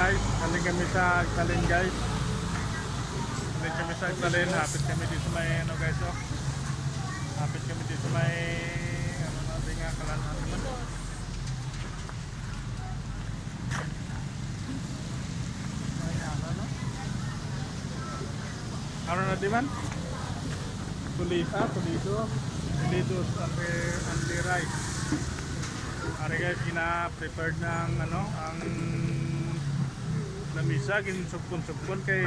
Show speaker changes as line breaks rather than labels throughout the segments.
guys, galing kami sa Agtalin guys. Galing kami sa Agtalin, hapit kami dito may ano guys oh. Hapit kami dito may ano natin nga kalanaan naman. May ano no? Ano na di man? Tulido Andy rice. Ari guys, gina-prepared ng ano, ang lamisa, ginsugpon-sugpon kay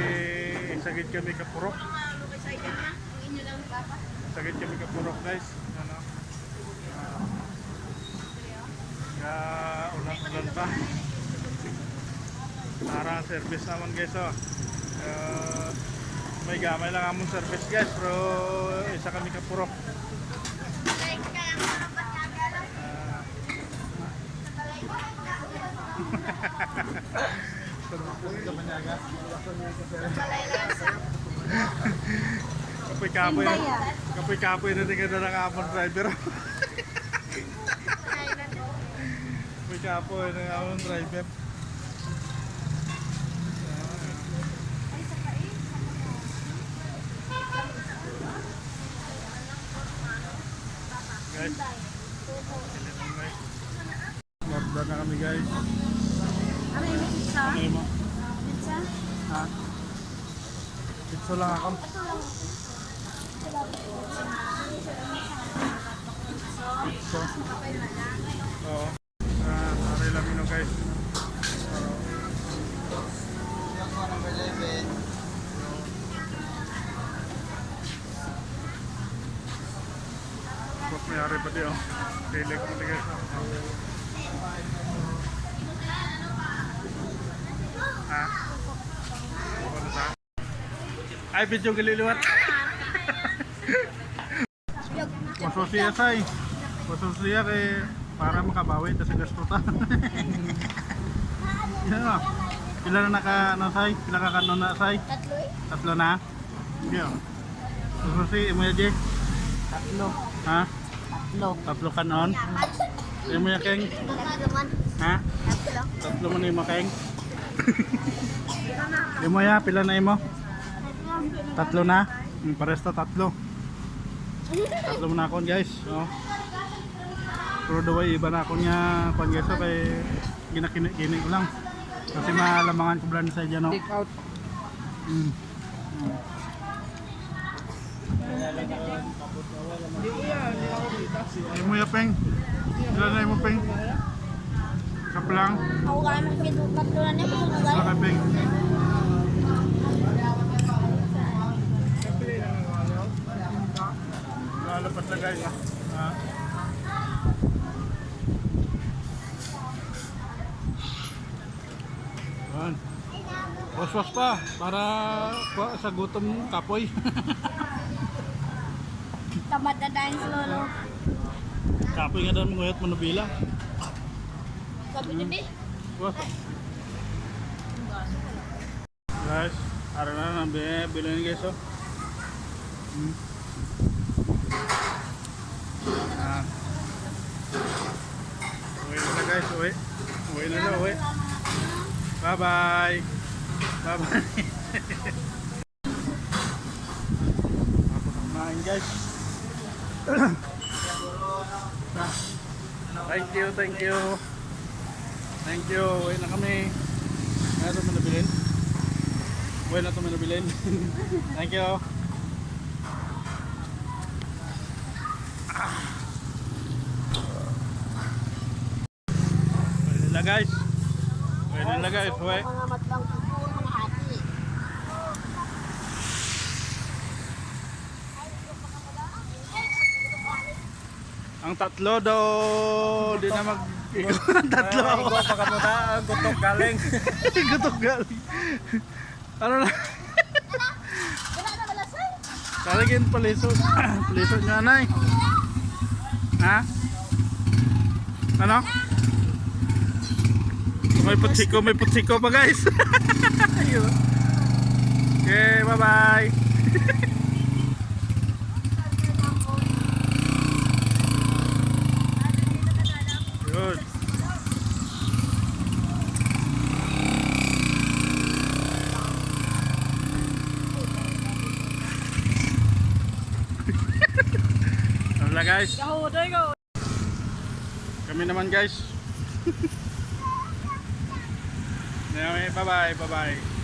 sagit kami kapurok. Sagit kami kapurok guys. Ano? Ulan-ulan pa. Para service naman guys oh. May gamay lang among service guys, pero isa kami kapurok. Kapoy na rin ka na among driver. Kapoy na among driver. Guys, order na kami guys.
Ano yung pizza?
Ano mo?
Pizza?
Ha? Pizza lang ako. Pizza? Oo. Aray lang yun guys. Pag mayari pa diyo. Pilig mo guys. Ha? Ano sa? Ay, video galiliwat. Masosiya say. Masosiya kay para makabawi sa gastuta. Yan o. Pila na naka ano say? Pila ka kanon na say? Tatlo na? Yan. Masosiya mo yaje?
Tatlo.
Ha?
Tatlo.
Tatlo kanon? Ay mo yakeng?
Tatlo man.
Ha?
Tatlo.
Tatlo mo na yung makeng? Imo ya, pila na imo? Tatlo na? Pares ta tatlo. Tatlo mo na akon guys. Oh. Pero the way iba na ako niya kung guys kay ginakinig ko lang. Kasi malamangan ko brand sa dyan no?
Take out.
Imo ya peng? Pila na imo peng? Kaplang?
Ako kaya makikita tatlo na niya.
Pila ka peng? Lalapas na guys. Ha? Yan. Waswas pa para sa gutom kapoy.
Tamad na dahil sa lolo.
Kapoy nga daw manguyat manubila.
Sabi niya, be?
Wah. Guys, araw na nang bilhin guys oh. Uwi na guys, uwi. Uwi na daw, uwi. Bye bye. Bye bye. Ako kumain guys. Thank you, thank you. Thank you. Uwi na kami. Ano ito manabilin? Uwi na ito manabilin. Thank you. Uwi nila guys. Uwi nila guys. Uwi.
Mga matlang kukuha, mga hati.
Ang tatlo daw di na mag ang tatlo ako.
Ikaw pa kamuta, gutok galing.
Gutok galing. Ano na?
Wala na malasay.
Talagin palisod. Palisod nyo anay. Ha? Ano? May putsiko pa guys. Okay, bye bye. Good. sila guys.
Gahudoy ko.
Kami naman guys. Anyway, bye bye.